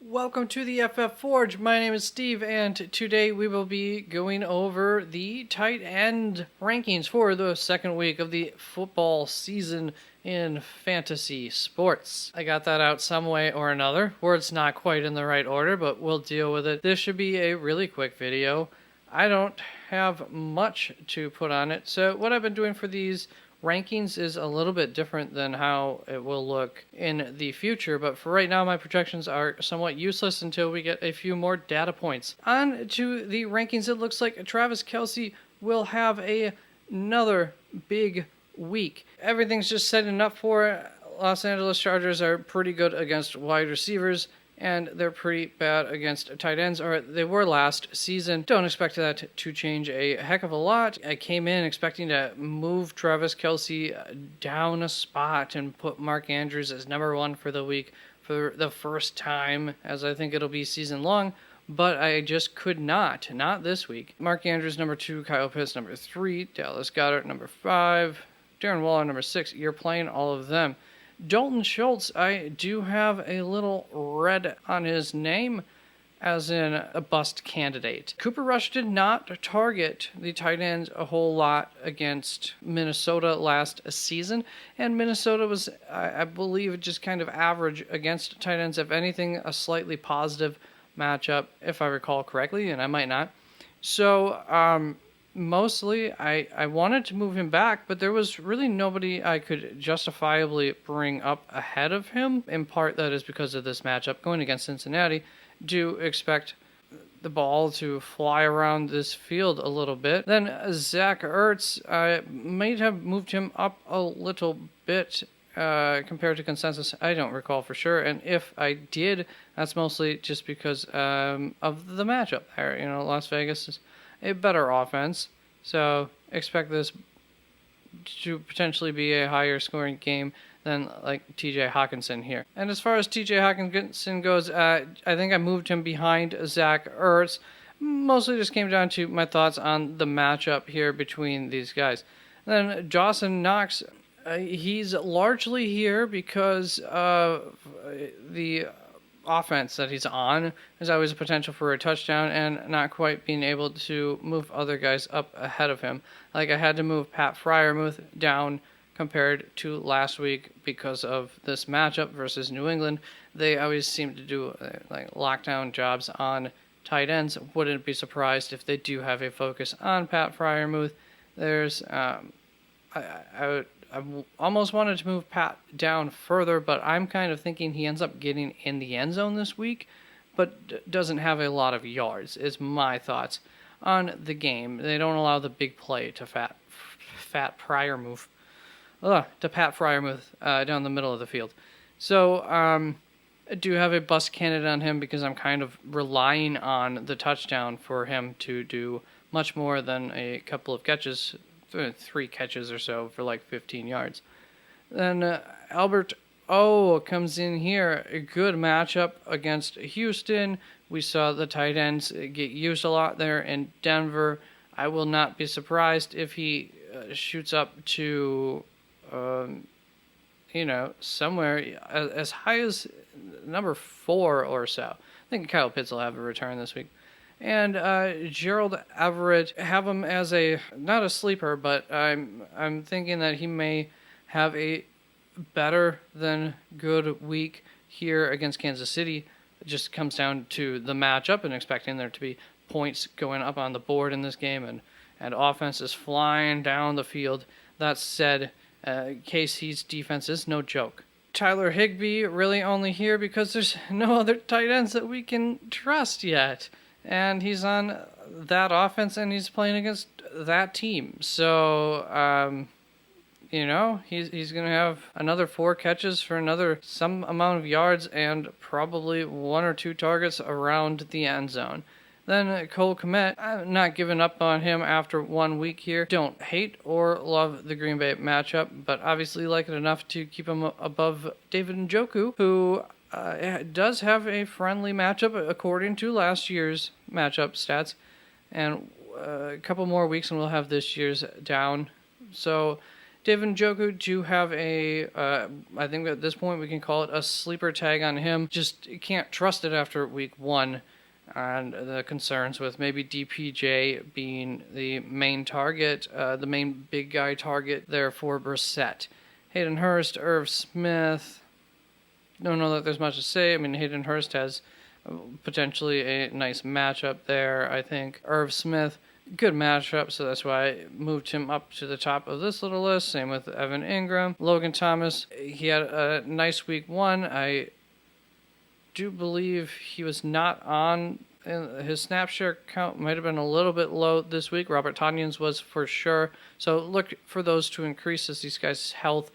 Welcome to the FF Forge. My name is Steve, and today we will be going over the tight end rankings for the second week of the football season in fantasy sports. I got that out some way or another. Words not quite in the right order, but we'll deal with it. This should be a really quick video. I don't have much to put on it, so what I've been doing for these rankings is a little bit different than how it will look in the future, but for right now my projections are somewhat useless until we get a few more data points. On to the rankings. It looks like Travis Kelce will have another big week. Everything's just setting up for it. Los Angeles Chargers are pretty good against wide receivers, and they're pretty bad against tight ends, or they were last season. Don't expect that to change a heck of a lot. I came in expecting to move Travis Kelce down a spot and put Mark Andrews as number one for the week for the first time, as I think it'll be season long, but I just could not this week. Mark Andrews number 2, Kyle Pitts number 3, Dallas Goedert number 5, Darren Waller number 6. You're playing all of them. Dalton Schultz, I do have a little red on his name, as in a bust candidate. Cooper Rush did not target the tight ends a whole lot against Minnesota last season, and Minnesota was, I believe, just kind of average against tight ends. If anything, a slightly positive matchup, if I recall correctly, and I might not. So, mostly, I wanted to move him back, but there was really nobody I could justifiably bring up ahead of him. In part, that is because of this matchup going against Cincinnati. Do expect the ball to fly around this field a little bit. Then Zach Ertz, I might have moved him up a little bit compared to consensus. I don't recall for sure, and if I did, that's mostly just because of the matchup there. You know, Las Vegas is a better offense, so expect this to potentially be a higher scoring game than like TJ Hawkinson here. And as far as TJ Hawkinson goes, I think I moved him behind Zach Ertz. Mostly just came down to my thoughts on the matchup here between these guys. Then Dawson Knox, he's largely here because of the offense that he's on. There's always a potential for a touchdown and not quite being able to move other guys up ahead of him. Like I had to move Pat Freiermuth down compared to last week because of this matchup versus New England. They always seem to do like lockdown jobs on tight ends. Wouldn't be surprised if they do have a focus on Pat Freiermuth. There's I almost wanted to move Pat down further, but I'm kind of thinking he ends up getting in the end zone this week, but doesn't have a lot of yards, is my thoughts on the game. They don't allow the big play to Pat Freiermuth down the middle of the field. So I do have a bust candidate on him because I'm kind of relying on the touchdown for him to do much more than a couple of catches, 3 catches or so for like 15 yards. Then Albert O comes in here. A good matchup against Houston. We saw the tight ends get used a lot there in Denver. I will not be surprised if he shoots up to, somewhere as high as number 4 or so. I think Kyle Pitts will have a return this week. And Gerald Everett, have him as not a sleeper, but I'm thinking that he may have a better than good week here against Kansas City. It just comes down to the matchup and expecting there to be points going up on the board in this game, and offense is flying down the field. That said, KC's defense is no joke. Tyler Higbee really only here because there's no other tight ends that we can trust yet. And he's on that offense, and he's playing against that team. So, he's going to have another 4 catches for some amount of yards and probably 1 or 2 targets around the end zone. Then Cole Kmet, I'm not giving up on him after 1 week here. Don't hate or love the Green Bay matchup, but obviously like it enough to keep him above David Njoku, who does have a friendly matchup according to last year's matchup stats, and a couple more weeks and we'll have this year's down. So David Njoku do have a, I think at this point we can call it a sleeper tag on him. Just can't trust it after week 1. And the concerns with maybe DPJ being the main target, the main big guy target there for Brissett. Hayden Hurst, Irv Smith. Don't know that there's much to say. I mean, Hayden Hurst has potentially a nice matchup there, I think. Irv Smith, good matchup, so that's why I moved him up to the top of this little list. Same with Evan Ingram. Logan Thomas, he had a nice week 1. I do believe he was not on, his snap share count might have been a little bit low this week. Robert Tonyan's was for sure. So look for those to increase as these guys' health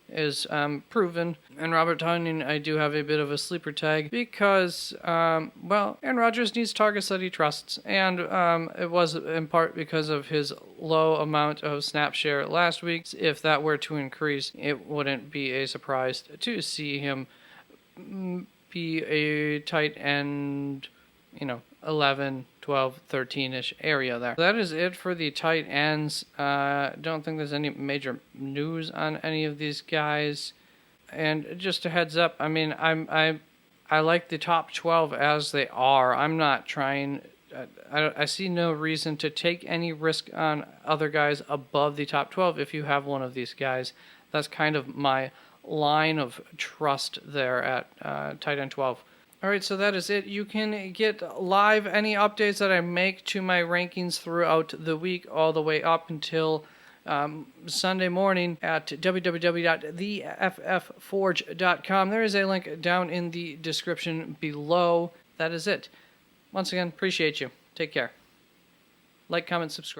is proven. And Robert Tonyan, I do have a bit of a sleeper tag because, Aaron Rodgers needs targets that he trusts. And it was in part because of his low amount of snap share last week. If that were to increase, it wouldn't be a surprise to see him be a tight end, 11, 12, 13-ish area there. That is it for the tight ends. Don't think there's any major news on any of these guys. And just a heads up, I mean, I like the top 12 as they are. I'm not trying. I see no reason to take any risk on other guys above the top 12 if you have one of these guys. That's kind of my line of trust there at tight end 12. All right, so that is it. You can get live any updates that I make to my rankings throughout the week, all the way up until Sunday morning at www.theffforge.com. There is a link down in the description below. That is it. Once again, appreciate you. Take care. Like, comment, subscribe.